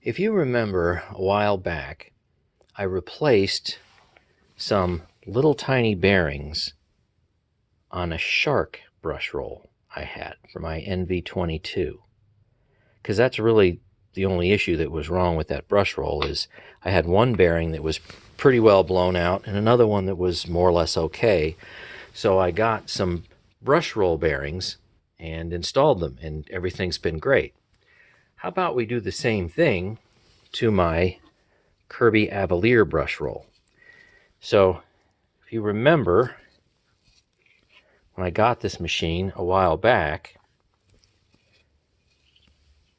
If you remember a while back, I replaced some little tiny bearings on a shark brush roll I had for my NV22. Because that's really the only issue that was wrong with that brush roll is I had one bearing that was pretty well blown out and another one that was more or less okay. So I got some brush roll bearings and installed them, and everything's been great. How about we do the same thing to my Kirby brush roll? So if you remember, when I got this machine a while back,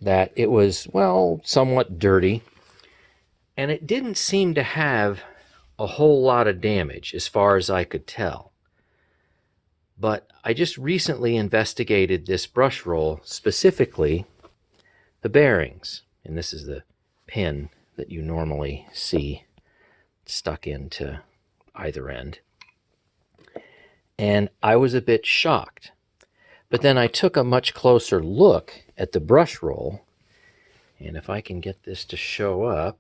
that it was, well, somewhat dirty, and it didn't seem to have a whole lot of damage as far as I could tell. But I just recently investigated this brush roll, specifically the bearings, and this is the pin that you normally see stuck into either end. And I was a bit shocked. But then I took a much closer look at the brush roll, and if I can get this to show up,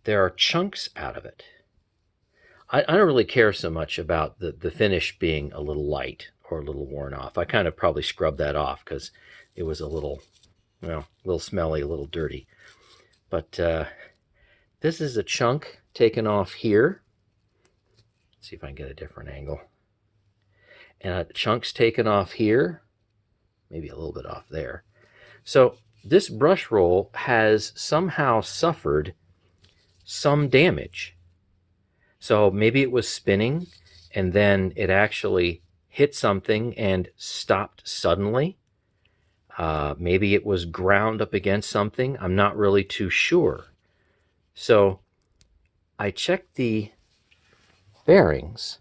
there are chunks out of it. I don't really care so much about the finish being a little light or a little worn off. I kind of probably scrubbed that off because it was a little, well, a little smelly, a little dirty. But this is a chunk taken off here. Let's see if I can get a different angle. And chunks taken off here, maybe a little bit off there. So this brush roll has somehow suffered some damage. So maybe it was spinning and then it actually hit something and stopped suddenly. Maybe it was ground up against something. I'm not really too sure. So I checked the bearings,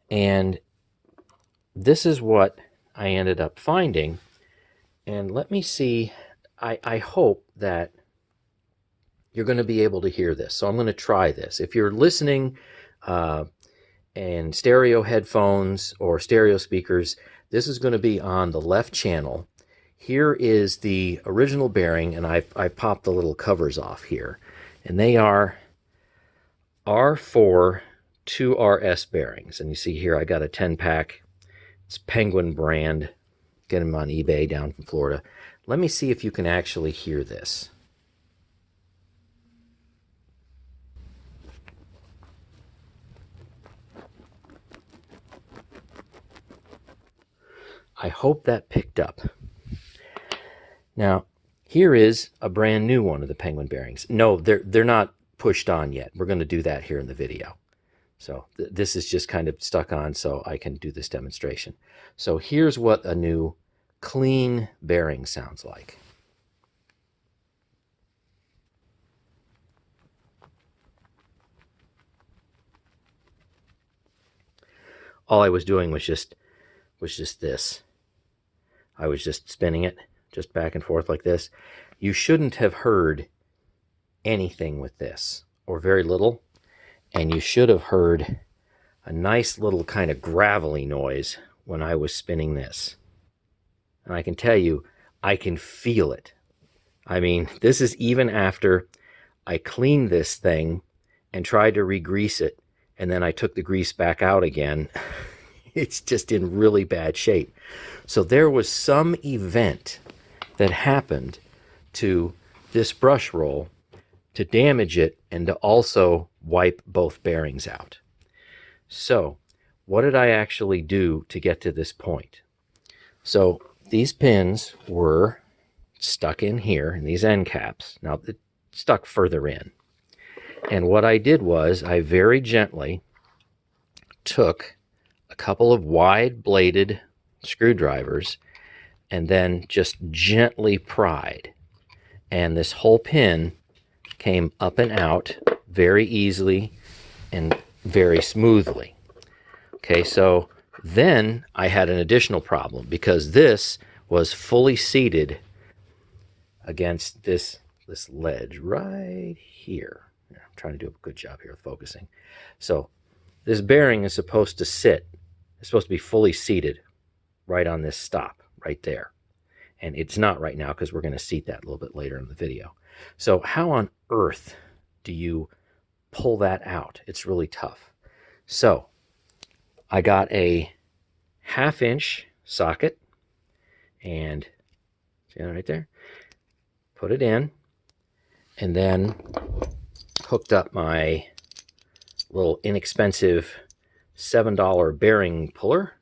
and this is what I ended up finding. And let me see, I hope that you're going to be able to hear this. So I'm going to try this. If you're listening in stereo headphones or stereo speakers, this is going to be on the left channel. Here is the original bearing, and I popped the little covers off here. And they are R4 2RS bearings. And you see here I got a 10-pack. It's Penguin brand. Get them on eBay down from Florida. Let me see if you can actually hear this. I hope that picked up. Now, here is a brand new one of the Penguin bearings. No, they're not pushed on yet. We're going to do that here in the video. So this is just kind of stuck on so I can do this demonstration. So here's what a new clean bearing sounds like. All I was doing was just this. I was just spinning it just back and forth like this. You shouldn't have heard anything with this, or very little, and you should have heard a nice little kind of gravelly noise when I was spinning this. And I can tell you, I can feel it. I mean, this is even after I cleaned this thing and tried to re-grease it, and then I took the grease back out again. It's just in really bad shape. So there was some event that happened to this brush roll to damage it and to also wipe both bearings out. So what did I actually do to get to this point? So these pins were stuck in here, in these end caps. Now it stuck further in. And what I did was I very gently took a couple of wide bladed screwdrivers and then just gently pried. And this whole pin came up and out very easily and very smoothly. Okay, so then I had an additional problem because this was fully seated against this ledge right here. I'm trying to do a good job here of focusing. So this bearing is supposed to sit, it's supposed to be fully seated right on this stop right there. And it's not right now because we're going to seat that a little bit later in the video. So how on earth do you pull that out? It's really tough. So I got a 1/2-inch socket, and see that right there? Put it in, and then hooked up my little inexpensive $7 bearing puller.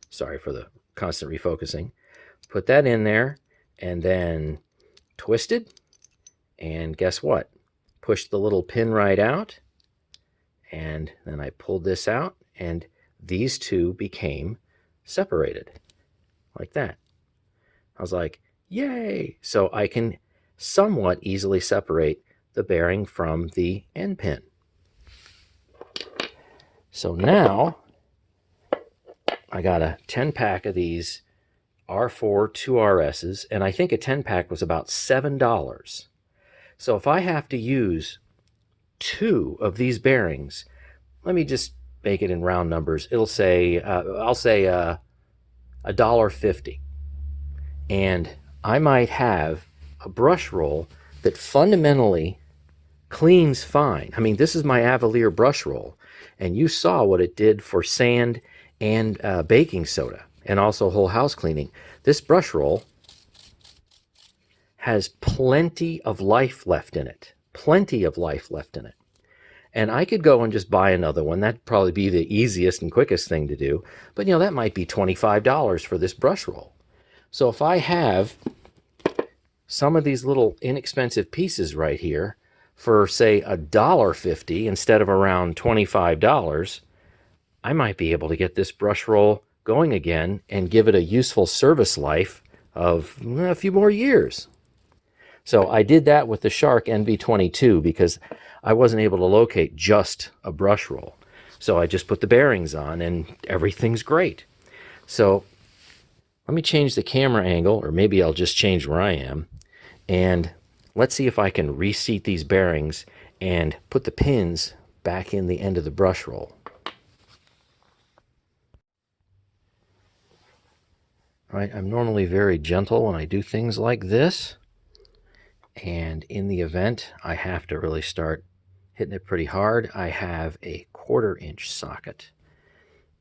Sorry for the constant refocusing. Put that in there, and then twisted, and guess what? Pushed the little pin right out, and then I pulled this out, and these two became separated like that. I was like, yay! So I can somewhat easily separate the bearing from the end pin. So now I got a 10-pack of these R4 2RSs, and I think a 10-pack was about $7. So if I have to use 2 of these bearings, let me just make it in round numbers. It'll say, I'll say $1.50. And I might have a brush roll that fundamentally cleans fine. I mean, this is my Avalier brush roll, and you saw what it did for sand and baking soda, and also whole house cleaning. This brush roll has plenty of life left in it. Plenty of life left in it. And I could go and just buy another one. That'd probably be the easiest and quickest thing to do. But, you know, that might be $25 for this brush roll. So if I have some of these little inexpensive pieces right here for, say, $1.50 instead of around $25, I might be able to get this brush roll going again and give it a useful service life of a few more years. So I did that with the Shark NV22 because I wasn't able to locate just a brush roll. So I just put the bearings on and everything's great. So let me change the camera angle, or maybe I'll just change where I am. And let's see if I can reseat these bearings and put the pins back in the end of the brush roll. All right, I'm normally very gentle when I do things like this. And in the event I have to really start hitting it pretty hard, I have a 1/4-inch socket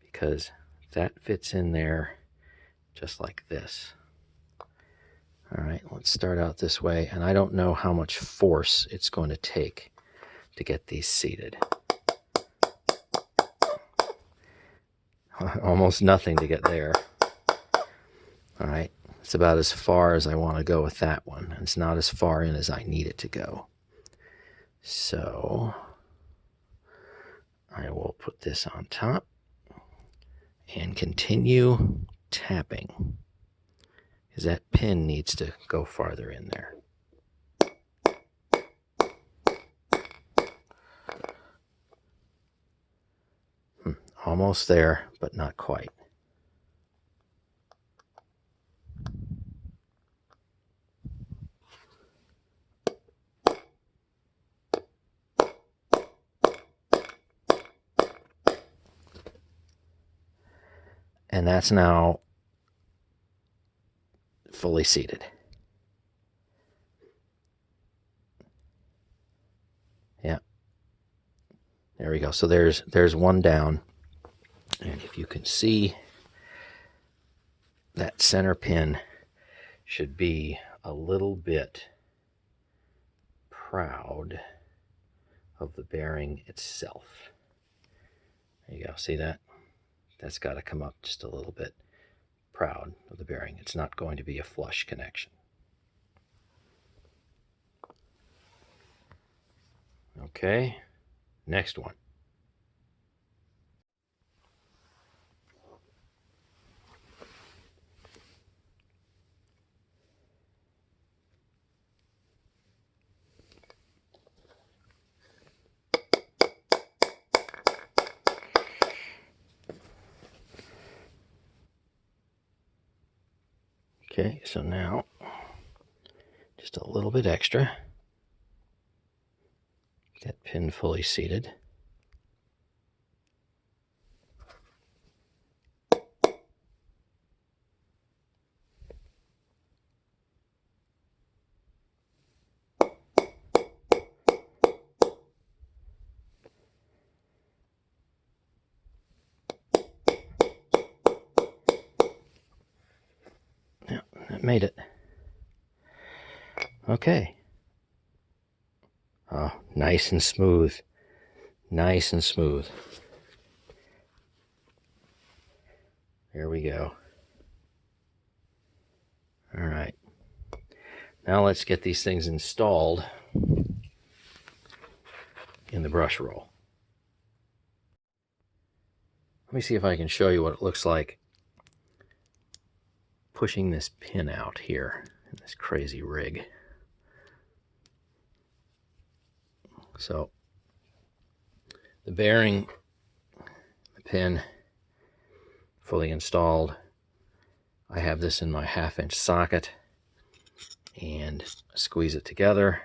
because that fits in there just like this. All right, let's start out this way. And I don't know how much force it's going to take to get these seated. Almost nothing to get there. All right, it's about as far as I want to go with that one. It's not as far in as I need it to go. So I will put this on top and continue tapping, because that pin needs to go farther in there. Almost there, but not quite. And that's now fully seated. Yeah. There we go. So there's one down. And if you can see, that center pin should be a little bit proud of the bearing itself. There you go. See that? That's got to come up just a little bit proud of the bearing. It's not going to be a flush connection. Okay, next one. Okay, so now just a little bit extra. Get pin fully seated. it made it. Okay. Oh, nice and smooth. Nice and smooth. There we go. All right. Now let's get these things installed in the brush roll. Let me see if I can show you what it looks like pushing this pin out here in this crazy rig. So the bearing, the pin, fully installed. I have this in my 1/2-inch socket and squeeze it together.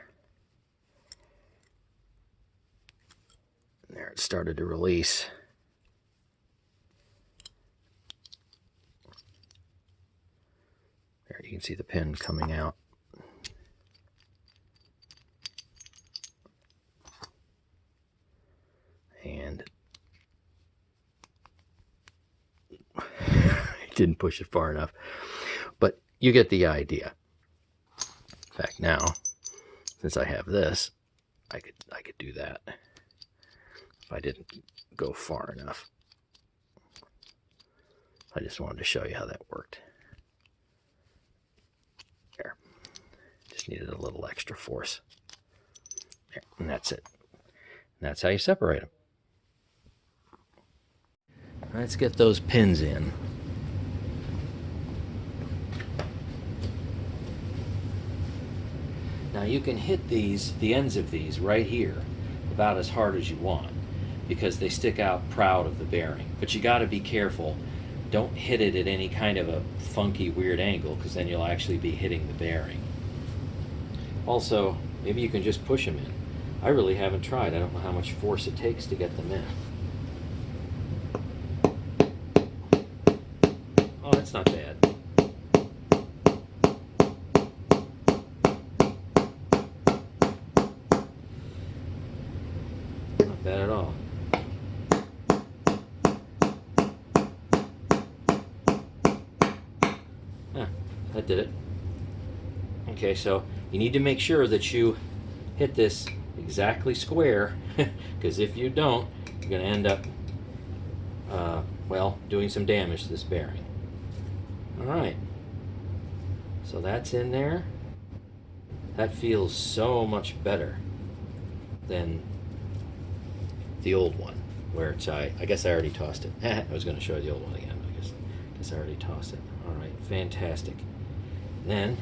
And there, it started to release. There, you can see the pin coming out. And I didn't push it far enough, but you get the idea. In fact, now, since I have this, I could do that if I didn't go far enough. I just wanted to show you how that worked. There. Just needed a little extra force. There, and that's it. And that's how you separate them. Let's get those pins in. Now you can hit these, the ends of these right here, about as hard as you want, because they stick out proud of the bearing. But you got to be careful. Don't hit it at any kind of a funky, weird angle, because then you'll actually be hitting the bearing. Also, maybe you can just push them in. I really haven't tried. I don't know how much force it takes to get them in. Oh, that's not bad. Not bad at all. Ah, that did it. Okay, so you need to make sure that you hit this exactly square, because if you don't, you're going to end up, well, doing some damage to this bearing. Alright, so that's in there. That feels so much better than the old one, where it's, I guess I already tossed it. I was going to show you the old one again, I guess I already tossed it. Alright, fantastic. Then,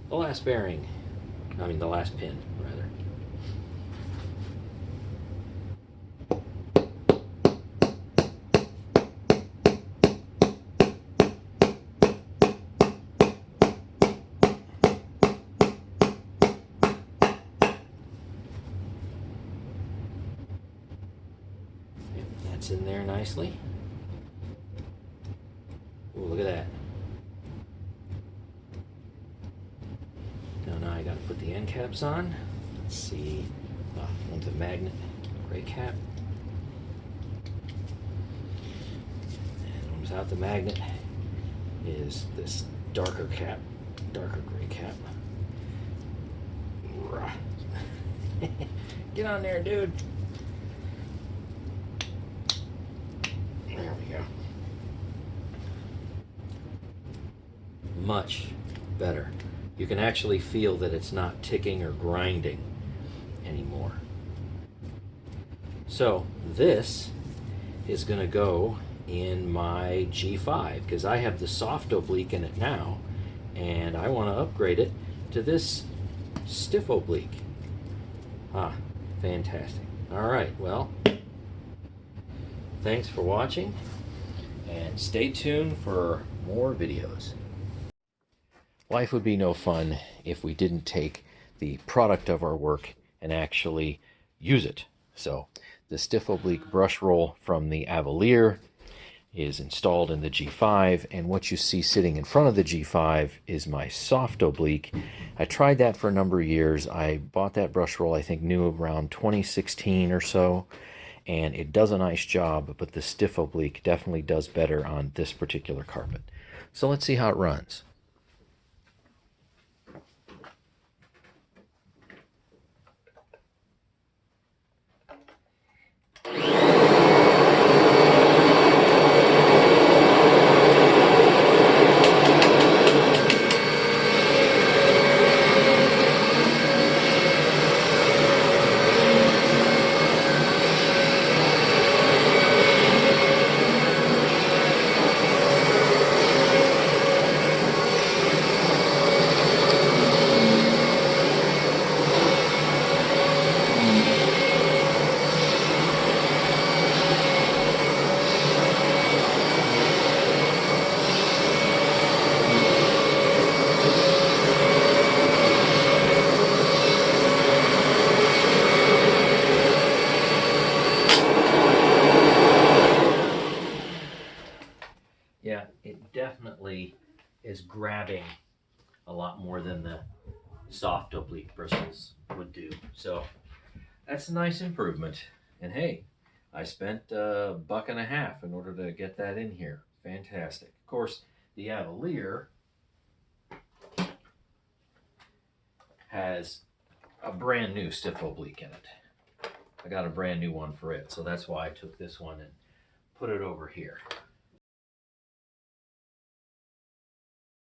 the last bearing, I mean the last pin, rather. That's in there nicely. Ooh, look at that. Now I got to put the end caps on. Let's see. One's a magnet, gray cap. And one without the magnet is this darker cap, darker gray cap. Get on there, dude. There we go. Much better. You can actually feel that it's not ticking or grinding anymore. So this is going to go in my G5, because I have the soft oblique in it now, and I want to upgrade it to this stiff oblique. Ah, fantastic. All right, well, thanks for watching, and stay tuned for more videos. Life would be no fun if we didn't take the product of our work and actually use it. So the stiff oblique brush roll from the Avalier is installed in the G5, and what you see sitting in front of the G5 is my soft oblique. I tried that for a number of years. I bought that brush roll, I think, new around 2016 or so, and it does a nice job, but the stiff oblique definitely does better on this particular carpet. So let's see how it runs. is grabbing a lot more than the soft oblique bristles would do. So that's a nice improvement. And hey, I spent $1.50 in order to get that in here. Fantastic. Of course, the Avalier has a brand new stiff oblique in it. I got a brand new one for it, so that's why I took this one and put it over here.